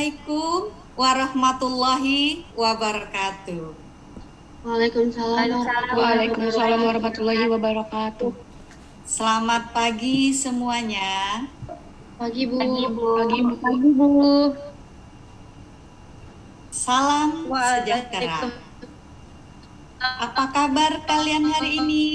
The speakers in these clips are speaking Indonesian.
Assalamualaikum warahmatullahi wabarakatuh. Waalaikumsalam warahmatullahi wabarakatuh. Selamat pagi semuanya. Pagi Bu. Pagi Bu. Salam sejahtera. Apa kabar kalian hari ini?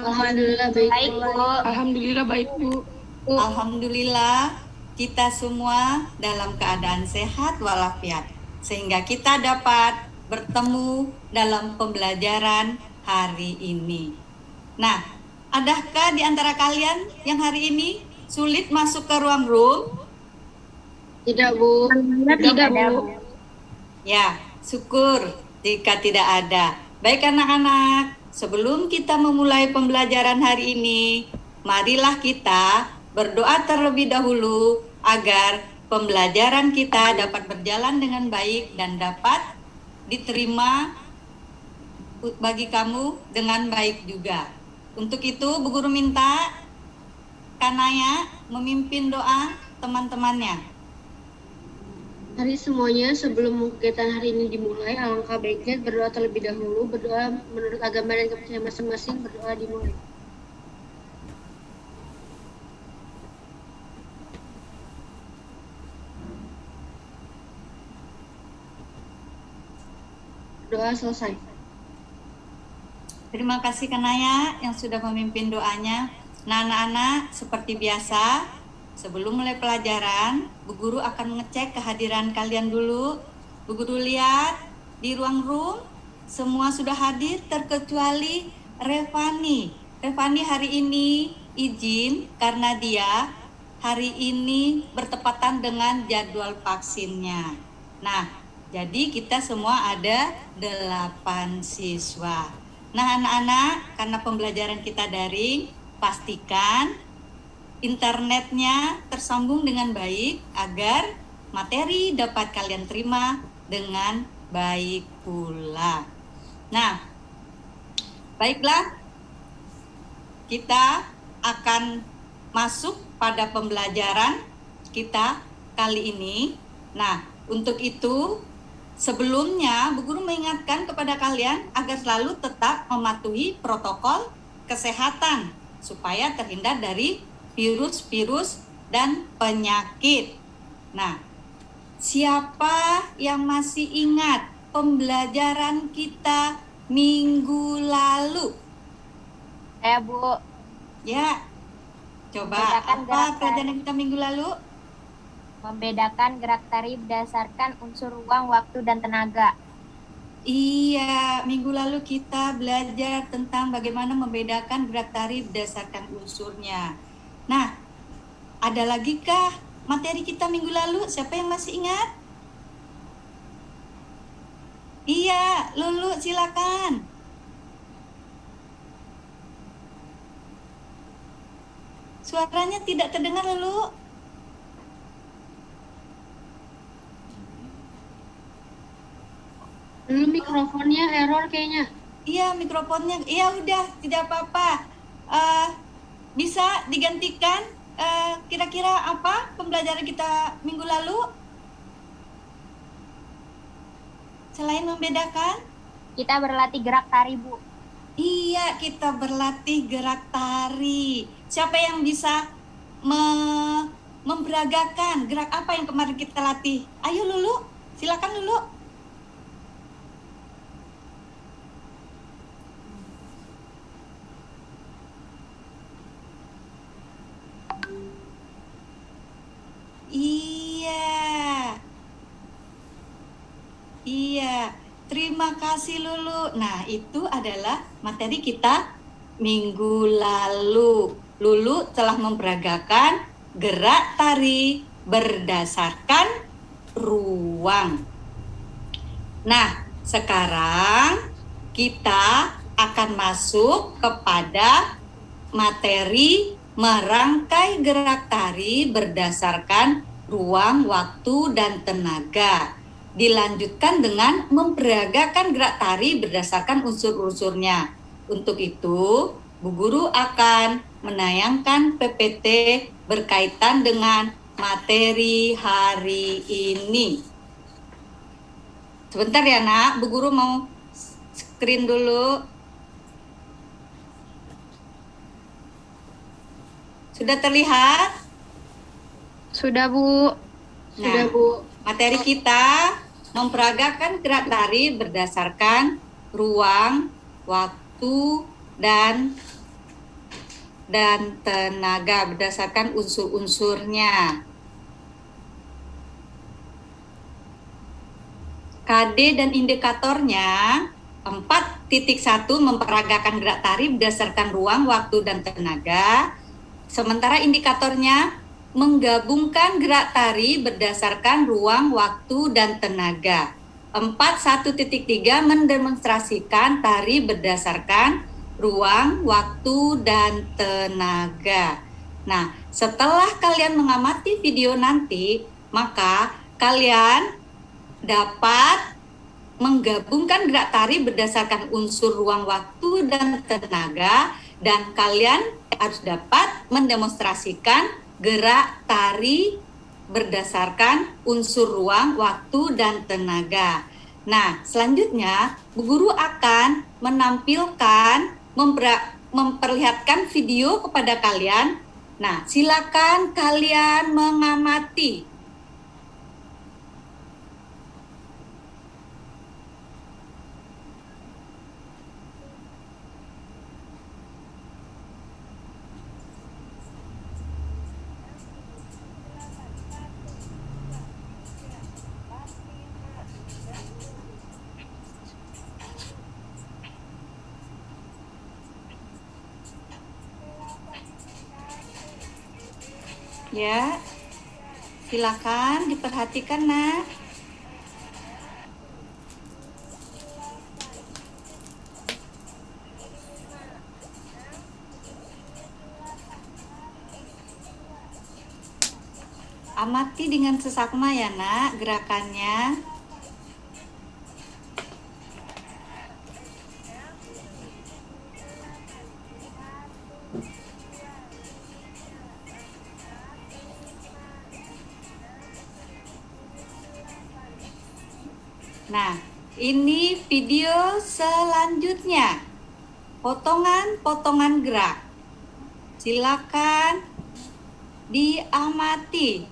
Alhamdulillah baik Bu. Alhamdulillah baik Bu. Alhamdulillah kita semua dalam keadaan sehat walafiat, sehingga kita dapat bertemu dalam pembelajaran hari ini. Nah, adakah di antara kalian yang hari ini sulit masuk ke ruang room? Tidak Bu. Tidak Bu. Ya, syukur jika tidak ada. Baik anak-anak, sebelum kita memulai pembelajaran hari ini, marilah kita berdoa terlebih dahulu agar pembelajaran kita dapat berjalan dengan baik dan dapat diterima bagi kamu dengan baik juga. Untuk itu, Bu Guru minta Kanaya memimpin doa teman-temannya. Mari semuanya, sebelum kegiatan hari ini dimulai, alangkah baiknya berdoa terlebih dahulu. Berdoa menurut agama dan kepercayaan masing-masing. Berdoa dimulai. Doa selesai. Terima kasih Kanaya yang sudah memimpin doanya. Nah, anak-anak, seperti biasa, sebelum mulai pelajaran, Bu Guru akan mengecek kehadiran kalian dulu. Bu Guru lihat di ruang room, semua sudah hadir terkecuali Revani. Revani hari ini izin karena dia hari ini bertepatan dengan jadwal vaksinnya. Nah, jadi kita semua ada 8 siswa. Nah anak-anak, karena pembelajaran kita daring, pastikan internetnya tersambung dengan baik agar materi dapat kalian terima dengan baik pula. Nah, baiklah, kita akan masuk pada pembelajaran kita kali ini. Nah, untuk itu sebelumnya, Bu Guru mengingatkan kepada kalian agar selalu tetap mematuhi protokol kesehatan supaya terhindar dari virus-virus dan penyakit. Nah, siapa yang masih ingat pembelajaran kita minggu lalu? Saya Bu. Ya, coba Membedakan apa gerak pelajaran kita minggu lalu? Membedakan gerak tari berdasarkan unsur ruang, waktu, dan tenaga. Iya, minggu lalu kita belajar tentang bagaimana membedakan gerak tari berdasarkan unsurnya. Nah, ada lagi kah materi kita minggu lalu? Siapa yang masih ingat? Iya, Lulu silakan. Suaranya tidak terdengar, Lulu. Dulu mikrofonnya error kayaknya. Iya, mikrofonnya. Iya, udah, tidak apa-apa. Bisa digantikan kira-kira apa pembelajaran kita minggu lalu? Selain membedakan? Kita berlatih gerak tari, Bu. Iya, kita berlatih gerak tari. Siapa yang bisa memberagakan gerak apa yang kemarin kita latih? Ayo Lulu, silakan Lulu. Iya, terima kasih Lulu. Nah, itu adalah materi kita minggu lalu. Lulu telah memperagakan gerak tari berdasarkan ruang. Nah, sekarang kita akan masuk kepada materi merangkai gerak tari berdasarkan ruang, waktu, dan tenaga. Dilanjutkan dengan memperagakan gerak tari berdasarkan unsur-unsurnya. Untuk itu, Bu Guru akan menayangkan PPT berkaitan dengan materi hari ini. Sebentar ya nak, Bu Guru mau screen dulu. Sudah terlihat? Sudah, Bu. Sudah, Nah, Bu. materi kita memperagakan gerak tari berdasarkan ruang, waktu, dan tenaga berdasarkan unsur-unsurnya. KD dan indikatornya 4.1 memperagakan gerak tari berdasarkan ruang, waktu, dan tenaga. Sementara indikatornya menggabungkan gerak tari berdasarkan ruang, waktu, dan tenaga. 4.1.3 mendemonstrasikan tari berdasarkan ruang, waktu, dan tenaga. Nah, setelah kalian mengamati video nanti, maka kalian dapat menggabungkan gerak tari berdasarkan unsur ruang, waktu, dan tenaga, dan kalian harus dapat mendemonstrasikan gerak tari berdasarkan unsur ruang, waktu, dan tenaga. Nah, selanjutnya Bu Guru akan menampilkan memperlihatkan video kepada kalian. Nah, silakan kalian mengamati. Ya, silakan diperhatikan nak. Amati dengan seksama ya nak gerakannya. Nah, ini video selanjutnya. Potongan-potongan gerak. Silakan diamati.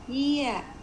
Iya.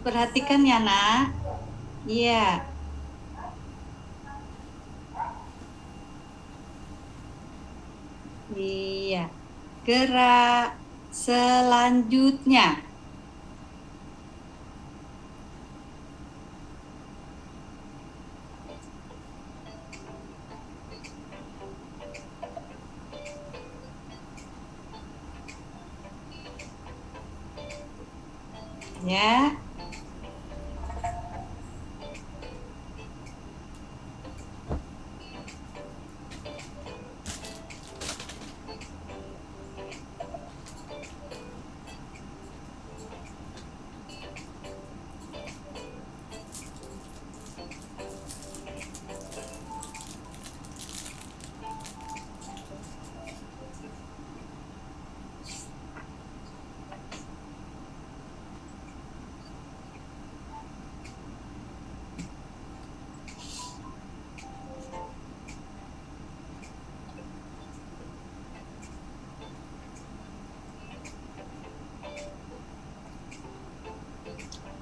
Perhatikan ya nak. Iya. Iya. Gerak selanjutnya. Ya.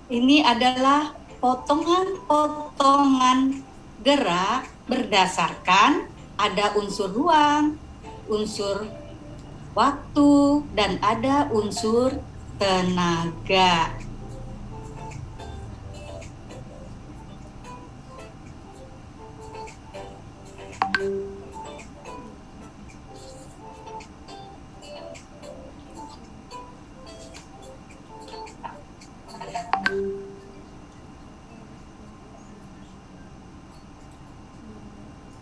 Ini adalah potongan-potongan gerak berdasarkan ada unsur ruang, unsur waktu, dan ada unsur tenaga.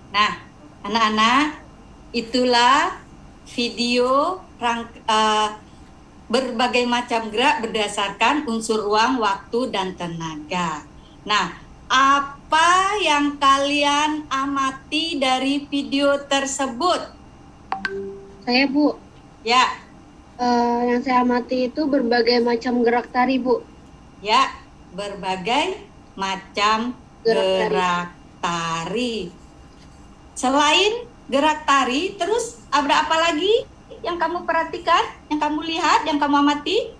Nah, anak-anak, itulah video berbagai macam gerak berdasarkan unsur ruang, waktu, dan tenaga. Nah, apa yang kalian amati dari video tersebut? Saya, Bu. Ya, Yang saya amati itu berbagai macam gerak tari, Bu. ya, berbagai macam gerak tari. Selain gerak tari, terus ada apa lagi yang kamu perhatikan, yang kamu lihat, yang kamu amati?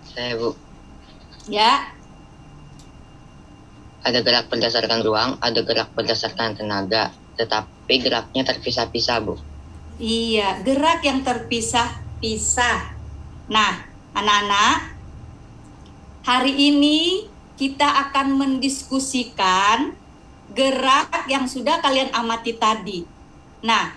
Saya, Bu. Ya, Ada gerak berdasarkan ruang, ada gerak berdasarkan tenaga, tetapi geraknya terpisah-pisah, Bu. iya, gerak yang terpisah-pisah. Nah, anak-anak, hari ini kita akan mendiskusikan gerak yang sudah kalian amati tadi. Nah,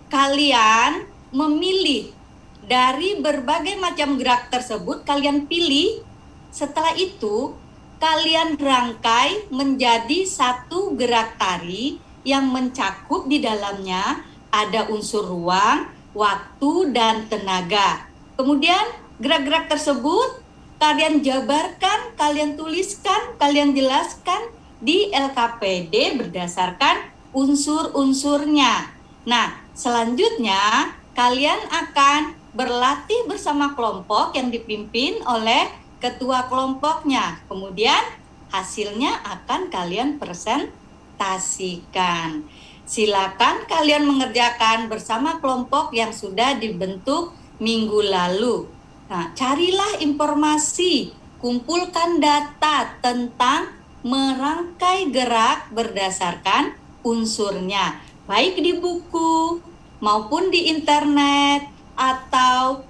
kalian memilih dari berbagai macam gerak tersebut, kalian pilih. Setelah itu, kalian rangkai menjadi satu gerak tari yang mencakup di dalamnya ada unsur ruang, waktu, dan tenaga. Kemudian, gerak-gerak tersebut kalian jabarkan, kalian tuliskan, kalian jelaskan di LKPD berdasarkan unsur-unsurnya. Nah, selanjutnya kalian akan berlatih bersama kelompok yang dipimpin oleh ketua kelompoknya. Kemudian hasilnya akan kalian presentasikan. Silakan kalian mengerjakan bersama kelompok yang sudah dibentuk minggu lalu. Nah, carilah informasi, kumpulkan data tentang merangkai gerak berdasarkan unsurnya, baik di buku maupun di internet atau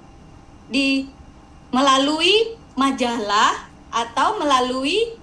melalui majalah atau melalui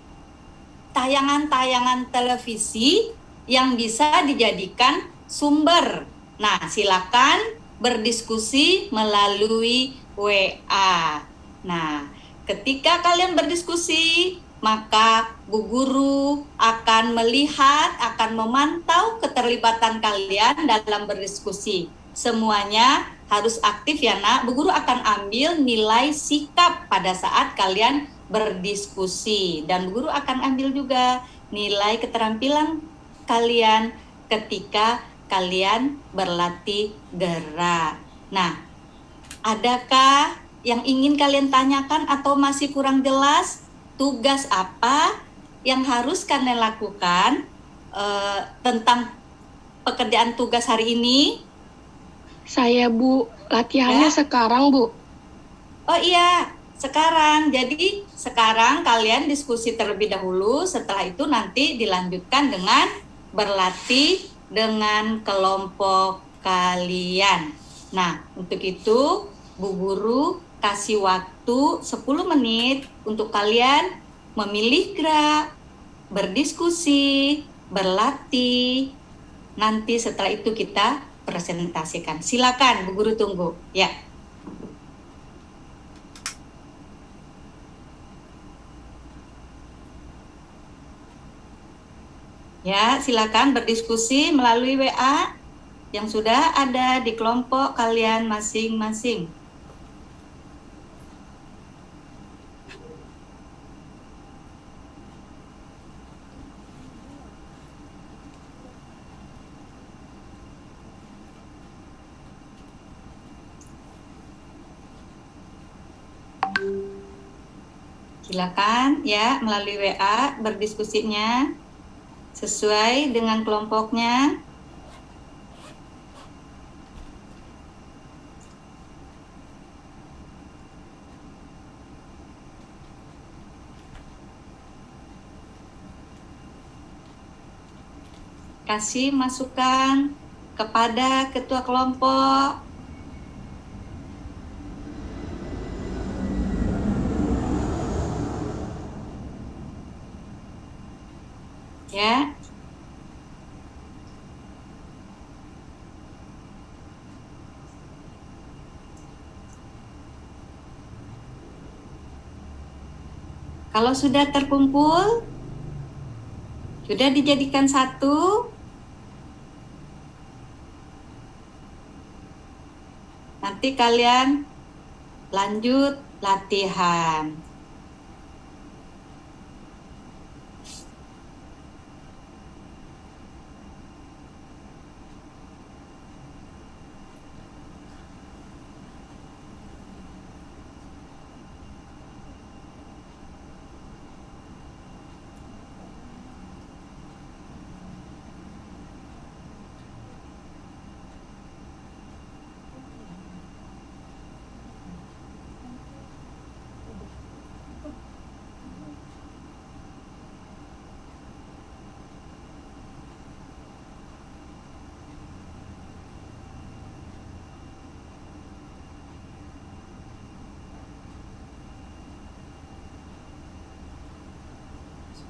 tayangan-tayangan televisi yang bisa dijadikan sumber. Nah, silakan berdiskusi melalui WA. Nah, ketika kalian berdiskusi, maka Bu Guru akan melihat, akan memantau keterlibatan kalian dalam berdiskusi. Semuanya harus aktif ya nak. Bu Guru akan ambil nilai sikap pada saat kalian berdiskusi. Dan Bu Guru akan ambil juga nilai keterampilan kalian ketika kalian berlatih gerak. Nah, adakah yang ingin kalian tanyakan atau masih kurang jelas? Tugas apa yang harus kalian lakukan tentang pekerjaan tugas hari ini? Saya, Bu. Latihannya Ya. sekarang, Bu. Oh iya, sekarang. Jadi sekarang kalian diskusi terlebih dahulu, setelah itu nanti dilanjutkan dengan berlatih dengan kelompok kalian. Nah, untuk itu Bu Guru kasih waktu 10 menit untuk kalian memilih gerak, berdiskusi, berlatih. Nanti setelah itu kita presentasikan. Silakan Bu Guru tunggu. Ya. Ya, silakan berdiskusi melalui WA yang sudah ada di kelompok kalian masing-masing. Silakan ya melalui WA berdiskusinya sesuai dengan kelompoknya. kasih masukan kepada ketua kelompok. Ya. Kalau sudah terkumpul, sudah dijadikan satu, nanti kalian lanjut latihan.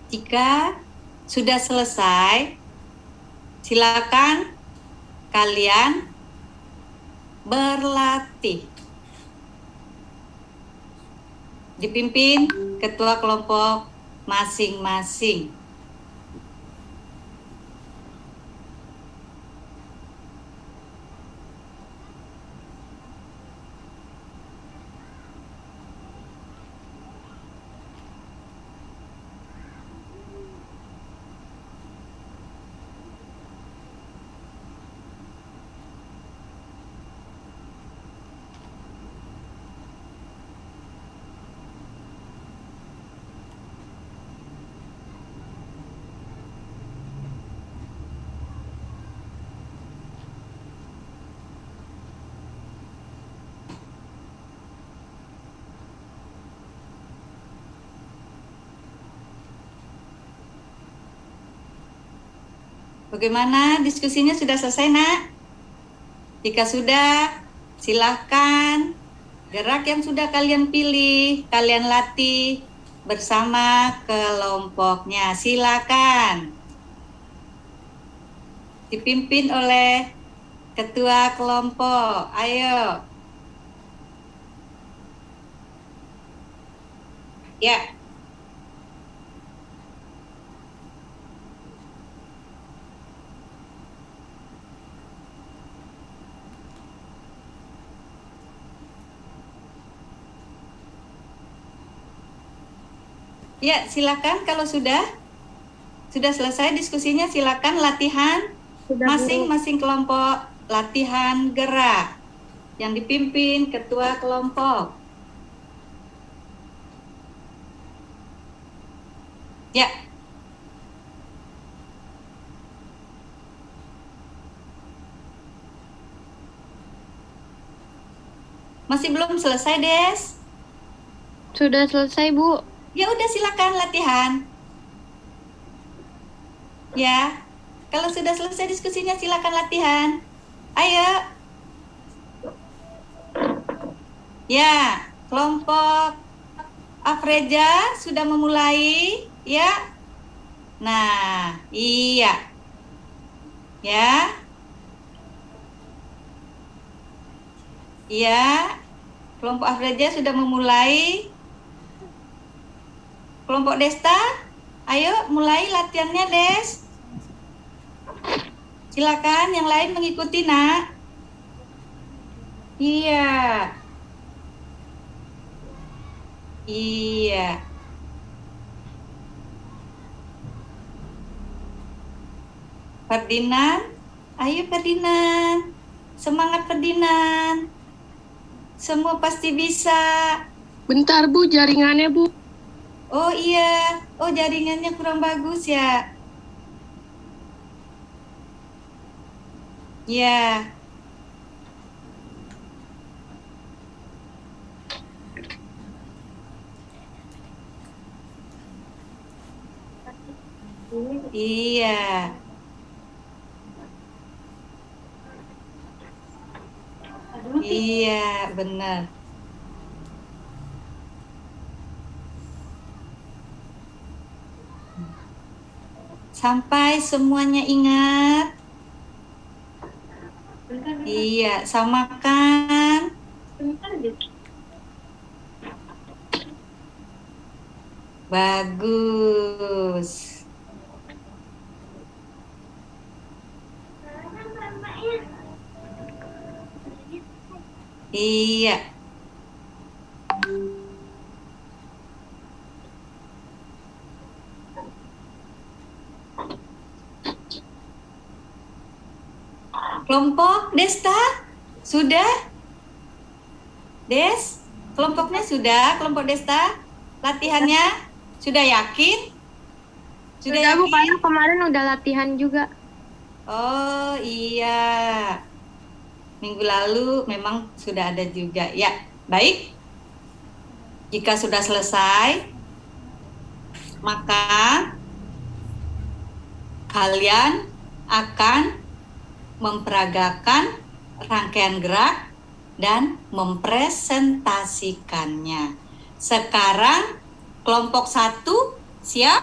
Jika sudah selesai, silakan kalian berlatih. Dipimpin ketua kelompok masing-masing. Bagaimana diskusinya, sudah selesai, Nak? Jika sudah, silahkan gerak yang sudah kalian pilih, kalian latih bersama kelompoknya. Silakan. Dipimpin oleh ketua kelompok. Ayo. Ya. Ya, silakan kalau sudah selesai diskusinya, silakan latihan masing-masing kelompok, latihan gerak yang dipimpin ketua kelompok. Ya. Masih belum selesai, Des? Sudah selesai, Bu. Ya udah, silakan latihan. Ya, kalau sudah selesai diskusinya silakan latihan. Ayo. Ya, kelompok Afreja sudah memulai, ya. Nah, iya. Ya. Iya. Kelompok Afreja sudah memulai. Kelompok Desta, ayo mulai latihannya, Des. Silakan yang lain mengikuti, Nak. Iya. Iya. Ferdinand, ayo Ferdinand. Semangat Ferdinand. Semua pasti bisa. Bentar, Bu, jaringannya, Bu. Oh iya, oh jaringannya kurang bagus ya. Ya. Iya. Iya, benar. Sampai semuanya ingat. Iya, samakan. Bagus. Iya. Kelompok Desta sudah? Des, kelompoknya sudah? Kelompok Desta latihannya sudah yakin? Sudah Bu, karena kemarin udah latihan juga. Oh iya, minggu lalu memang sudah ada juga. Ya, baik. Jika sudah selesai, maka kalian akan memperagakan rangkaian gerak dan mempresentasikannya. Sekarang kelompok 1 siap?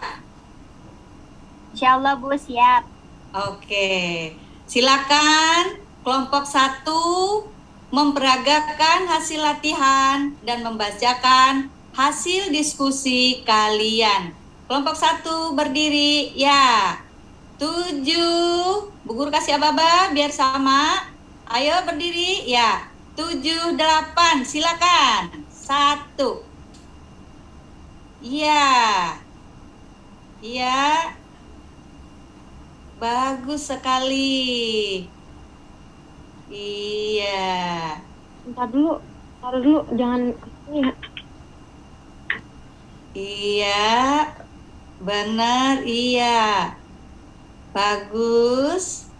Insya Allah Bu, siap. Oke, silakan kelompok 1 memperagakan hasil latihan dan membacakan hasil diskusi kalian. Kelompok 1 berdiri, ya. 7, Bu Guru kasih aba-aba biar sama. Ayo berdiri, ya. 7, 8, silakan. 1. Iya. Iya. Bagus sekali. Iya. Bentar dulu, taruh dulu, jangan ini ya. Iya. Benar, iya. Bagus.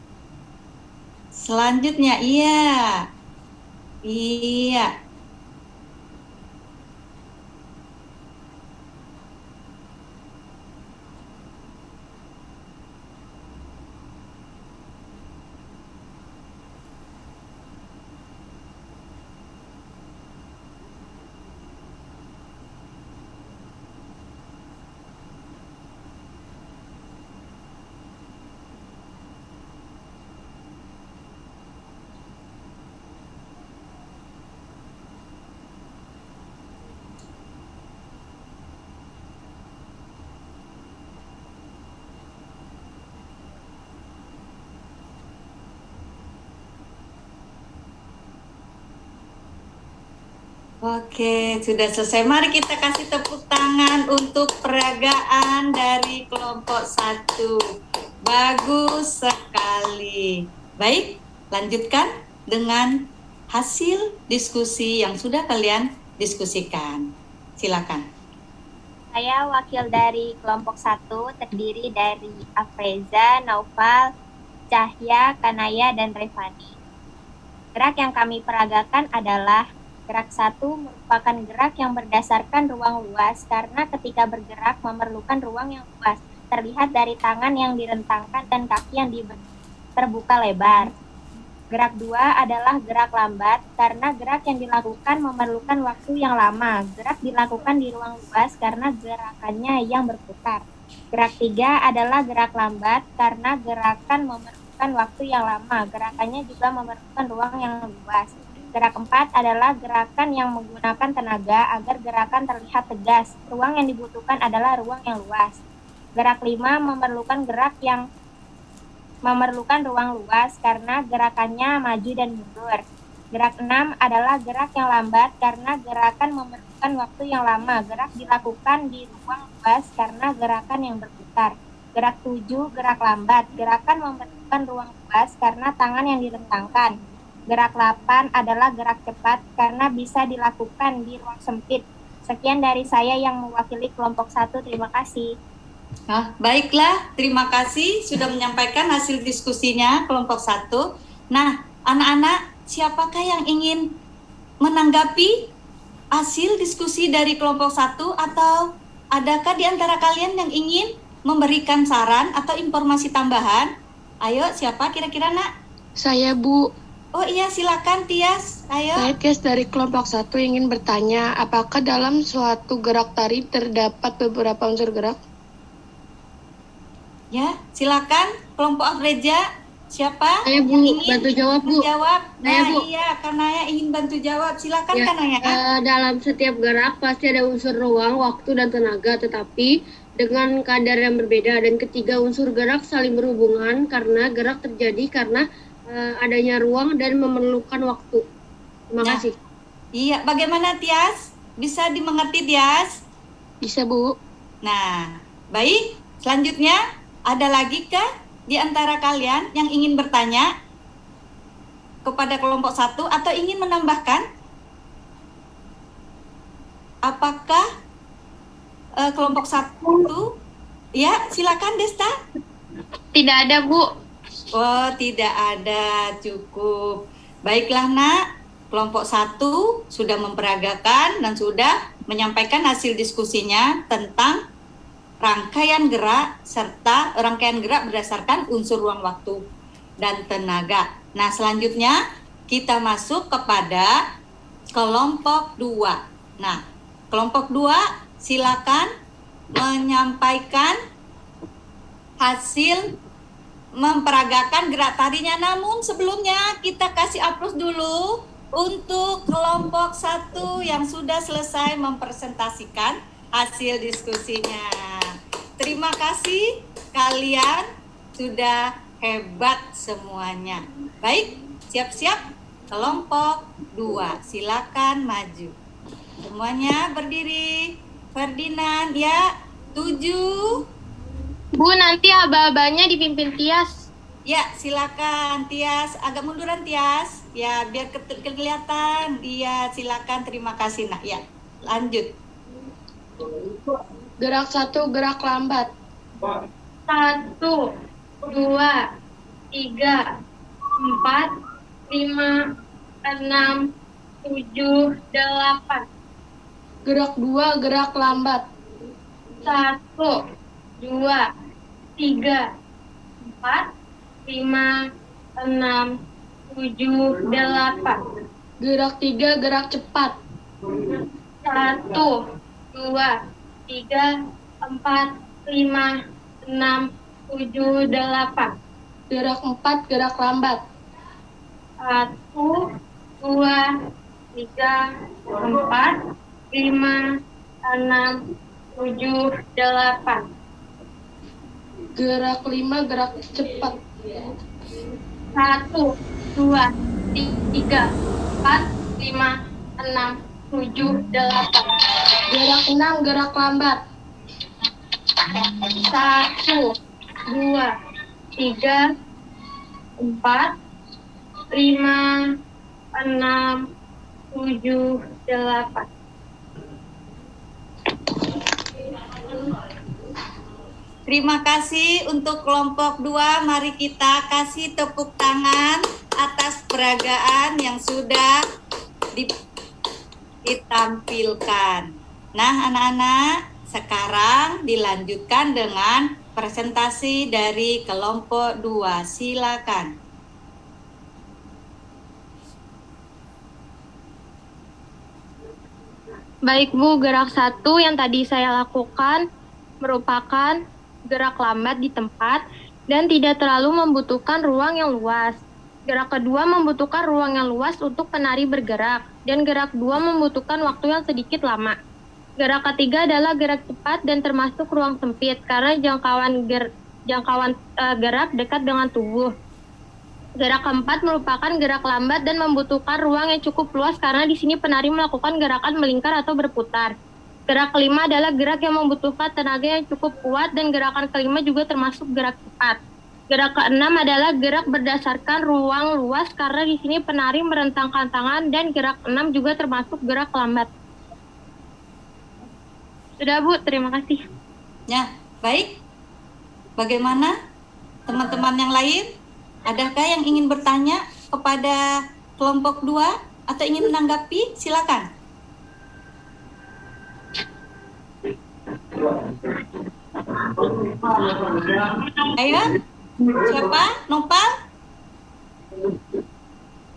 Selanjutnya, iya. Iya. Oke, sudah selesai. Mari kita kasih tepuk tangan untuk peragaan dari kelompok 1. Bagus sekali. Baik, lanjutkan dengan hasil diskusi yang sudah kalian diskusikan. Silakan. Saya wakil dari kelompok 1 terdiri dari Afreza, Naufal, Cahya, Kanaya, dan Revani. Gerak yang kami peragakan adalah gerak 1 merupakan gerak yang berdasarkan ruang luas karena ketika bergerak memerlukan ruang yang luas, terlihat dari tangan yang direntangkan dan kaki yang terbuka lebar. Gerak 2 adalah gerak lambat karena gerak yang dilakukan memerlukan waktu yang lama. Gerak dilakukan di ruang luas karena gerakannya yang berputar. Gerak 3 adalah gerak lambat karena gerakan memerlukan waktu yang lama. Gerakannya juga memerlukan ruang yang luas. Gerak 4 adalah gerakan yang menggunakan tenaga agar gerakan terlihat tegas. Ruang yang dibutuhkan adalah ruang yang luas. Gerak 5 memerlukan ruang luas karena gerakannya maju dan mundur. Gerak 6 adalah gerak yang lambat karena gerakan memerlukan waktu yang lama. Gerak dilakukan di ruang luas karena gerakan yang berputar. Gerak 7 gerak lambat. Gerakan memerlukan ruang luas karena tangan yang direntangkan. Gerak 8 adalah gerak cepat karena bisa dilakukan di ruang sempit. Sekian dari saya yang mewakili kelompok 1. Terima kasih. Nah, baiklah, terima kasih sudah menyampaikan hasil diskusinya kelompok 1. Nah, anak-anak, siapakah yang ingin menanggapi hasil diskusi dari kelompok 1 atau adakah di antara kalian yang ingin memberikan saran atau informasi tambahan? Ayo, siapa kira-kira, Nak? Saya Bu. Oh iya, silakan Tias. Ayo. Saya Tias dari kelompok 1 ingin bertanya, apakah dalam suatu gerak tari terdapat beberapa unsur gerak? Ya, silakan kelompok Afreja. Siapa? Saya Bu, bantu jawab Bu. Menjawab. Saya, Nah, Bu. iya, Kanaya ingin bantu jawab. Silakan Ya, Kanaya. dalam setiap gerak pasti ada unsur ruang, waktu, dan tenaga, tetapi dengan kadar yang berbeda. Dan ketiga unsur gerak saling berhubungan karena gerak terjadi karena adanya ruang dan memerlukan waktu. Terima Nah. kasih. Iya, bagaimana Tias? Bisa dimengerti Tias? Bisa, Bu. Nah, baik. Selanjutnya, ada lagi kah di antara kalian yang ingin bertanya kepada kelompok 1 atau ingin menambahkan? Apakah kelompok 1? Ya, silakan Desta. Tidak ada, Bu. Oh, tidak ada, cukup. Baiklah nak, kelompok 1 sudah memperagakan dan sudah menyampaikan hasil diskusinya tentang rangkaian gerak serta rangkaian gerak berdasarkan unsur ruang waktu dan tenaga. Nah, selanjutnya kita masuk kepada kelompok 2. Nah, kelompok 2 silakan menyampaikan hasil memperagakan gerak tarinya. Namun sebelumnya kita kasih aplaus dulu untuk kelompok 1 yang sudah selesai mempresentasikan hasil diskusinya. Terima kasih, kalian sudah hebat semuanya. Baik, siap-siap kelompok 2. Silakan maju. Semuanya berdiri. Ferdinand ya, 7. Bu, nanti aba-abanya dipimpin Tias. Ya, silakan Tias, agak munduran Tias. Ya, biar kelihatan. Iya, silakan. Terima kasih, Nak. Ya, lanjut. Gerak 1, gerak lambat. 1, 2, 3, 4, 5, 6, 7, 8. Gerak 2, gerak lambat. 1, 2, 3, 4, 5, 6, 7, 8. Gerak 3, gerak cepat. 1, 2, 3, 4, 5, 6, 7, 8. Gerak 4, gerak lambat. 1, 2, 3, 4, 5, 6, 7, 8. Gerak 5, gerak cepat. 1, 2, 3, 4, 5, 6, 7, 8. Gerak 6, gerak lambat. 1, 2, 3, 4, 5, 6, 7, 8. Terima kasih untuk kelompok 2. Mari kita kasih tepuk tangan atas peragaan yang sudah ditampilkan. Nah, anak-anak, sekarang dilanjutkan dengan presentasi dari kelompok 2. Silakan. Baik Bu, gerak 1 yang tadi saya lakukan merupakan gerak lambat di tempat dan tidak terlalu membutuhkan ruang yang luas. Gerak kedua membutuhkan ruang yang luas untuk penari bergerak, dan gerak 2 membutuhkan waktu yang sedikit lama. Gerak ketiga adalah gerak cepat dan termasuk ruang sempit karena jangkauan gerak dekat dengan tubuh. Gerak keempat merupakan gerak lambat dan membutuhkan ruang yang cukup luas karena di sini penari melakukan gerakan melingkar atau berputar. Gerak kelima adalah gerak yang membutuhkan tenaga yang cukup kuat dan gerakan kelima juga termasuk gerak cepat. Gerak keenam adalah gerak berdasarkan ruang luas karena di sini penari merentangkan tangan dan gerak 6 juga termasuk gerak lambat. Sudah Bu, terima kasih. Ya, baik. Bagaimana teman-teman yang lain? Adakah yang ingin bertanya kepada kelompok 2 atau ingin menanggapi? Silakan. Ayo, siapa? Nopal?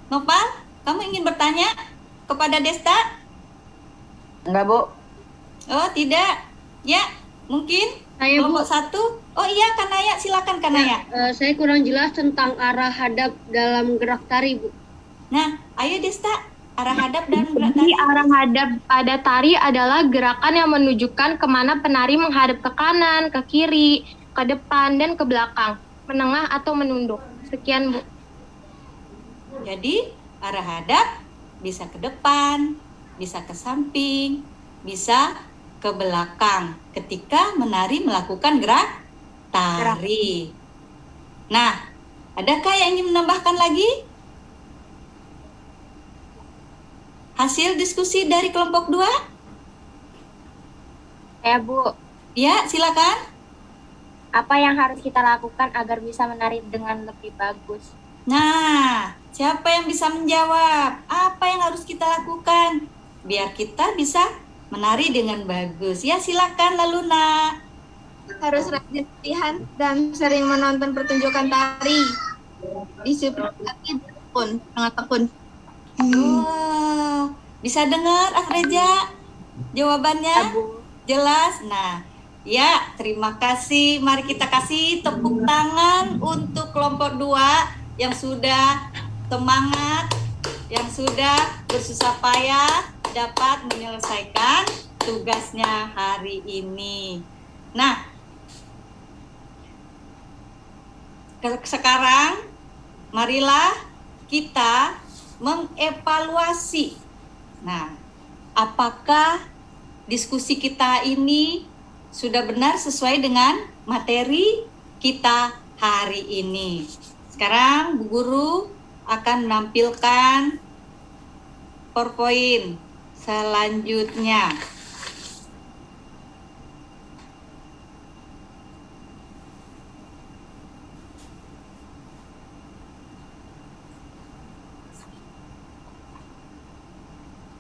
Nopal, kamu ingin bertanya kepada Desta? Enggak, Bu. Oh, tidak. Ya, mungkin Saya, Bu. kelompok 1. Oh iya, Kanaya, silakan Kanaya. Saya kurang jelas tentang arah hadap dalam gerak tari, Bu. Nah, ayo Desta, arah hadap dan gerak Jadi tari. arah hadap pada tari adalah gerakan yang menunjukkan kemana penari menghadap ke kanan, ke kiri, ke depan, dan ke belakang, menengah atau menunduk. Sekian, Bu. Jadi, arah hadap bisa ke depan, bisa ke samping, bisa ke belakang ketika menari melakukan gerak tari. Nah, adakah yang ingin menambahkan lagi? Hasil diskusi dari kelompok 2? Ya, Bu. Ya, silakan. Apa yang harus kita lakukan agar bisa menari dengan lebih bagus? Nah, siapa yang bisa menjawab? Apa yang harus kita lakukan biar kita bisa menari dengan bagus? Ya, silakan Laluna. Harus rajin latihan dan sering menonton pertunjukan tari. Disiplin pun sangat tekun. Oh, bisa dengar Afreja jawabannya? Jelas? Nah, ya, terima kasih. Mari kita kasih tepuk tangan untuk kelompok 2 yang sudah semangat, yang sudah bersusah payah dapat menyelesaikan tugasnya hari ini. Nah, sekarang marilah kita mengevaluasi. Nah, apakah diskusi kita ini sudah benar sesuai dengan materi kita hari ini? Sekarang Bu Guru akan menampilkan PowerPoint selanjutnya.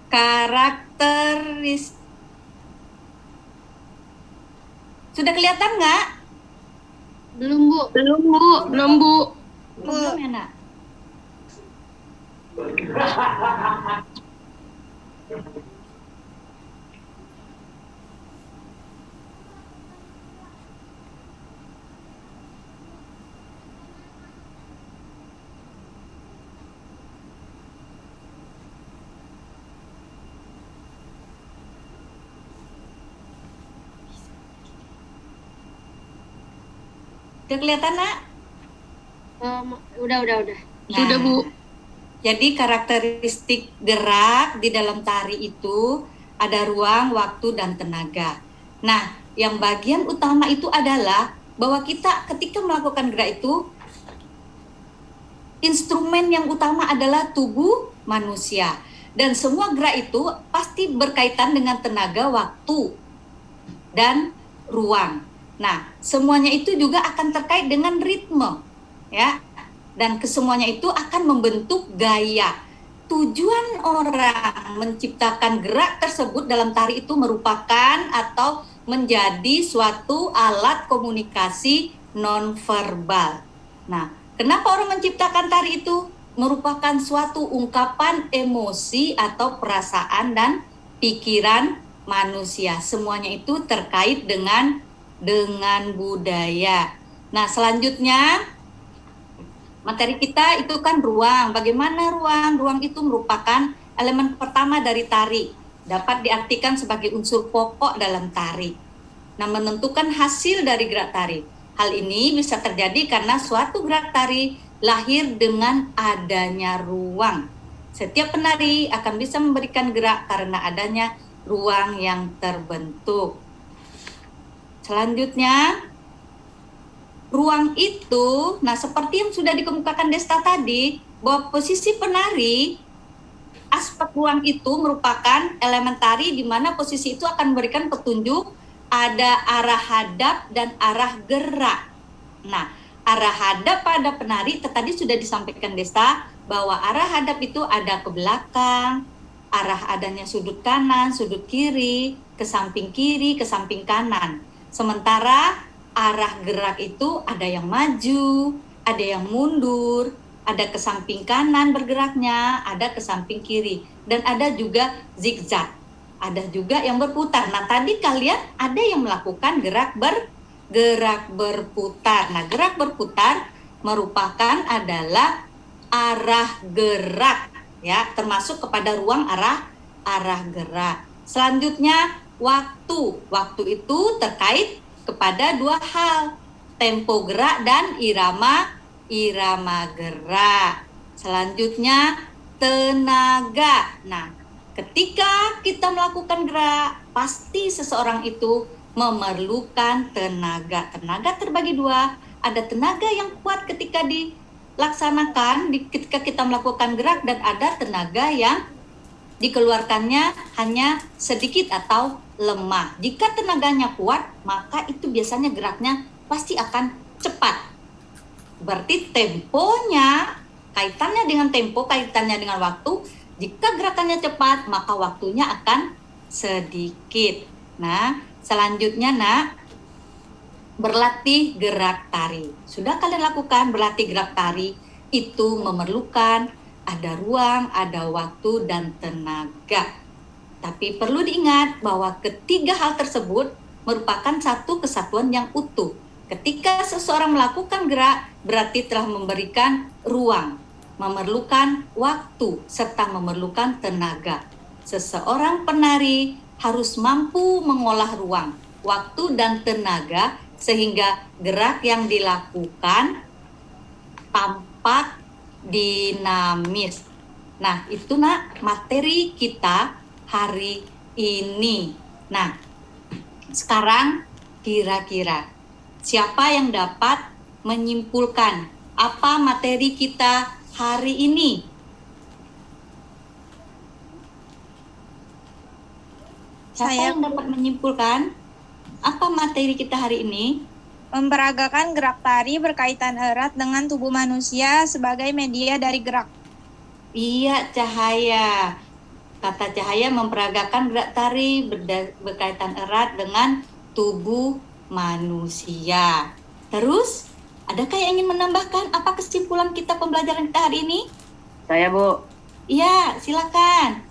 Karakteris. Sudah kelihatan nggak? Belum, Bu. Belum, Bu. Belum, Bu. Belum ya, Nak? Udah kelihatan, Nak? Udah. Sudah, Bu. Jadi karakteristik gerak di dalam tari itu ada ruang, waktu, dan tenaga. Nah, yang bagian utama itu adalah bahwa kita ketika melakukan gerak itu, instrumen yang utama adalah tubuh manusia. Dan semua gerak itu pasti berkaitan dengan tenaga, waktu, dan ruang. Nah, semuanya itu juga akan terkait dengan ritme, ya. Dan kesemuanya itu akan membentuk gaya. Tujuan orang menciptakan gerak tersebut dalam tari itu merupakan atau menjadi suatu alat komunikasi nonverbal. Nah, kenapa orang menciptakan tari itu? Merupakan suatu ungkapan emosi atau perasaan dan pikiran manusia. Semuanya itu terkait dengan budaya. Nah, selanjutnya materi kita itu kan ruang. Bagaimana ruang? Ruang itu merupakan elemen pertama dari tari. Dapat diartikan sebagai unsur pokok dalam tari. Nah, menentukan hasil dari gerak tari. Hal ini bisa terjadi karena suatu gerak tari lahir dengan adanya ruang. Setiap penari akan bisa memberikan gerak karena adanya ruang yang terbentuk. Selanjutnya, ruang itu, nah seperti yang sudah dikemukakan Desta tadi, bahwa posisi penari, aspek ruang itu merupakan elemen tari di mana posisi itu akan memberikan petunjuk ada arah hadap dan arah gerak. Nah, arah hadap pada penari tadi sudah disampaikan Desta bahwa arah hadap itu ada ke belakang, arah adanya sudut kanan, sudut kiri, ke samping kanan. Sementara arah gerak itu ada yang maju, ada yang mundur, Ada ke samping kanan bergeraknya, ada ke samping kiri, dan ada juga zigzag. Ada juga yang berputar. Nah, tadi kalian ada yang melakukan gerak berputar. Nah, gerak berputar merupakan adalah arah gerak, ya, termasuk kepada ruang arah gerak. Selanjutnya waktu. Waktu itu terkait kepada dua hal, tempo gerak dan irama gerak. Selanjutnya tenaga. Nah, ketika kita melakukan gerak, pasti seseorang itu memerlukan tenaga. Tenaga terbagi dua, ada tenaga yang kuat ketika dilaksanakan, ketika kita melakukan gerak, dan ada tenaga yang dikeluarkannya hanya sedikit atau lemah. Jika tenaganya kuat, maka itu biasanya geraknya pasti akan cepat. Berarti temponya, kaitannya dengan tempo, kaitannya dengan waktu. Jika gerakannya cepat, maka waktunya akan sedikit. Nah, selanjutnya nak, berlatih gerak tari. Sudah kalian lakukan berlatih gerak tari, itu memerlukan ada ruang, ada waktu, dan tenaga. Tapi perlu diingat bahwa ketiga hal tersebut merupakan satu kesatuan yang utuh. Ketika seseorang melakukan gerak, berarti telah memberikan ruang, memerlukan waktu, serta memerlukan tenaga. Seseorang penari harus mampu mengolah ruang, waktu, dan tenaga sehingga gerak yang dilakukan tampak dinamis. Nah, itu nak materi kita hari ini. Nah, sekarang kira-kira siapa yang dapat menyimpulkan apa materi kita hari ini? Siapa yang dapat menyimpulkan apa materi kita hari ini? Memperagakan gerak tari berkaitan erat dengan tubuh manusia sebagai media dari gerak. Iya, Cahaya. Kata Cahaya memperagakan gerak tari berkaitan erat dengan tubuh manusia. Terus, adakah yang ingin menambahkan apa kesimpulan kita pembelajaran kita hari ini? Saya, Bu. Iya, silakan.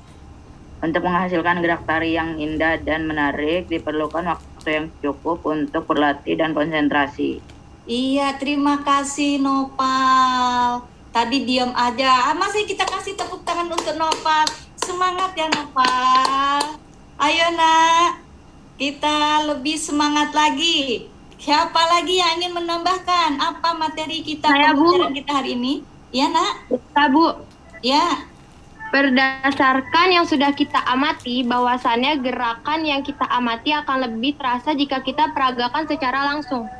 Untuk menghasilkan gerak tari yang indah dan menarik, diperlukan waktu yang cukup untuk berlatih dan konsentrasi. Iya, terima kasih Nopal. Tadi diam aja. Masih kita kasih tepuk tangan untuk Nopal. Semangat ya Nopal. Ayo nak, kita lebih semangat lagi. Siapa lagi yang ingin menambahkan apa materi kita pembelajaran kita hari ini? Ya nak? Bisa, Bu. Ya. Berdasarkan yang sudah kita amati, bahwasannya gerakan yang kita amati akan lebih terasa jika kita peragakan secara langsung.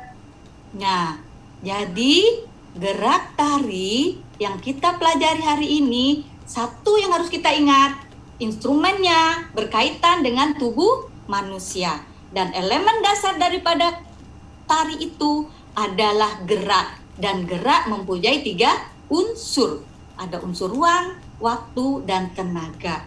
Nah, jadi gerak tari yang kita pelajari hari ini, satu yang harus kita ingat, instrumennya berkaitan dengan tubuh manusia. Dan elemen dasar daripada tari itu adalah gerak. Dan gerak mempunyai 3 unsur. Ada unsur ruang, waktu, dan tenaga.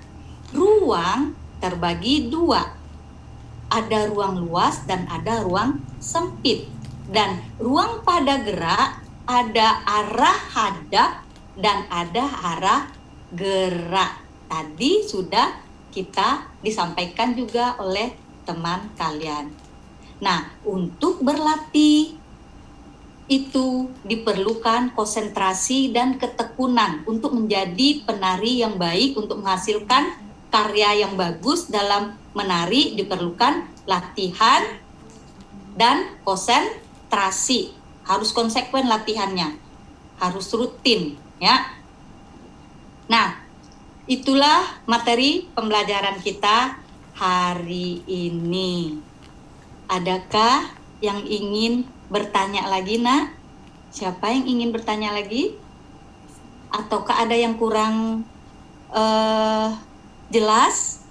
Ruang terbagi 2. Ada ruang luas dan ada ruang sempit. Dan ruang pada gerak ada arah hadap dan ada arah gerak. Tadi sudah kita disampaikan juga oleh teman kalian. Nah, untuk berlatih itu diperlukan konsentrasi dan ketekunan untuk menjadi penari yang baik, untuk menghasilkan karya yang bagus dalam menari diperlukan latihan dan konsentrasi. Harus konsekuen latihannya, harus rutin ya. Nah, itulah materi pembelajaran kita hari ini. Adakah yang ingin bertanya lagi, nak? Siapa yang ingin bertanya lagi? Ataukah ada yang kurang jelas?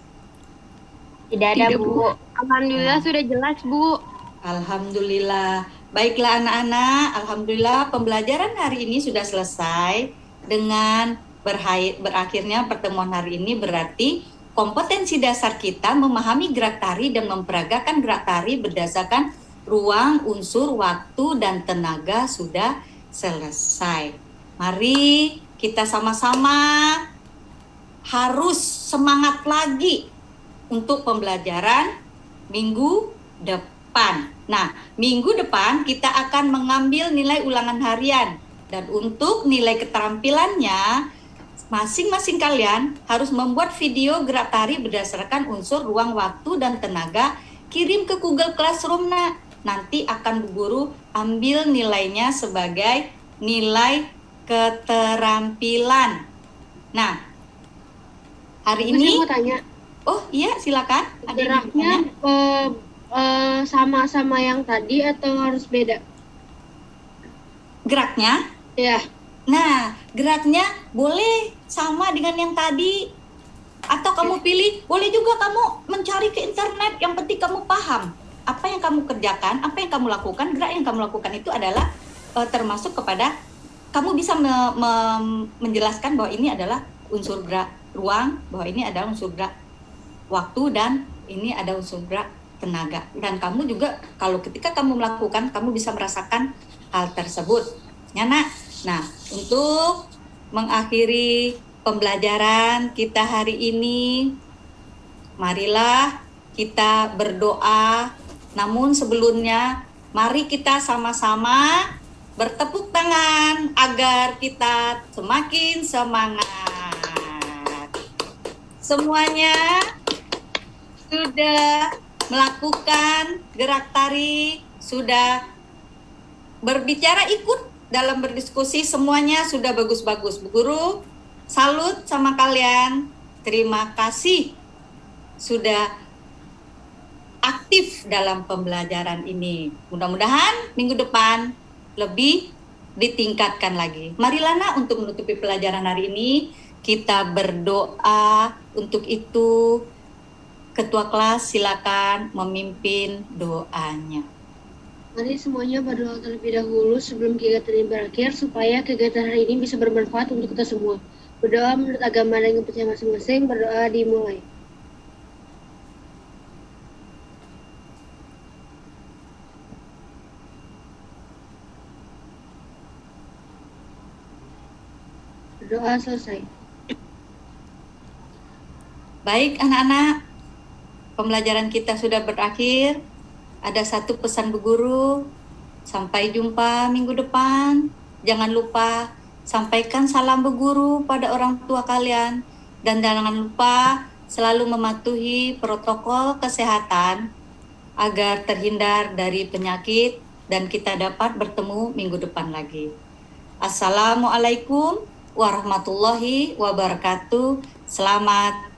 Tidak ada, Bu. Alhamdulillah sudah jelas, Bu. Alhamdulillah. Baiklah anak-anak, alhamdulillah pembelajaran hari ini sudah selesai. Dengan berakhirnya pertemuan hari ini berarti kompetensi dasar kita memahami gerak tari dan memperagakan gerak tari berdasarkan ruang, unsur, waktu, dan tenaga sudah selesai. Mari kita sama-sama harus semangat lagi untuk pembelajaran minggu depan. Nah, minggu depan kita akan mengambil nilai ulangan harian. Dan untuk nilai keterampilannya, masing-masing kalian harus membuat video gerak tari berdasarkan unsur ruang, waktu, dan tenaga. Kirim ke Google Classroom. Nanti akan Bu Guru ambil nilainya sebagai nilai keterampilan. Nah, hari ini... Saya mau tanya. Oh iya, silakan. Ada yang Geraknya bertanya? sama-sama yang tadi atau harus beda? Geraknya? Ya. Nah, geraknya boleh sama dengan yang tadi. Atau kamu pilih, boleh juga kamu mencari ke internet. Yang penting kamu paham apa yang kamu kerjakan, apa yang kamu lakukan. Gerak yang kamu lakukan itu adalah termasuk kepada kamu bisa menjelaskan bahwa ini adalah unsur gerak ruang, bahwa ini adalah unsur gerak waktu, dan ini ada unsur gerak tenaga. Dan kamu juga kalau ketika kamu melakukan, kamu bisa merasakan hal tersebut. Ya, Nak? Nah, untuk mengakhiri pembelajaran kita hari ini, marilah kita berdoa. Namun sebelumnya, mari kita sama-sama bertepuk tangan agar kita semakin semangat. Semuanya sudah melakukan gerak tari, sudah berbicara, ikut dalam berdiskusi, semuanya sudah bagus-bagus. Bu Guru, salut sama kalian. Terima kasih sudah aktif dalam pembelajaran ini. Mudah-mudahan minggu depan lebih ditingkatkan lagi. Mari Lana, untuk menutupi pelajaran hari ini, kita berdoa. Untuk itu, Ketua kelas silakan memimpin doanya. Mari semuanya berdoa terlebih dahulu sebelum kegiatan ini berakhir, supaya kegiatan hari ini bisa bermanfaat untuk kita semua. Berdoa menurut agama dan kepercayaan masing-masing. Berdoa dimulai. Berdoa selesai. Baik anak-anak, pembelajaran kita sudah berakhir. Ada satu pesan Bu Guru, sampai jumpa minggu depan. Jangan lupa sampaikan salam Bu Guru pada orang tua kalian. Dan jangan lupa selalu mematuhi protokol kesehatan agar terhindar dari penyakit dan kita dapat bertemu minggu depan lagi. Assalamualaikum warahmatullahi wabarakatuh. Selamat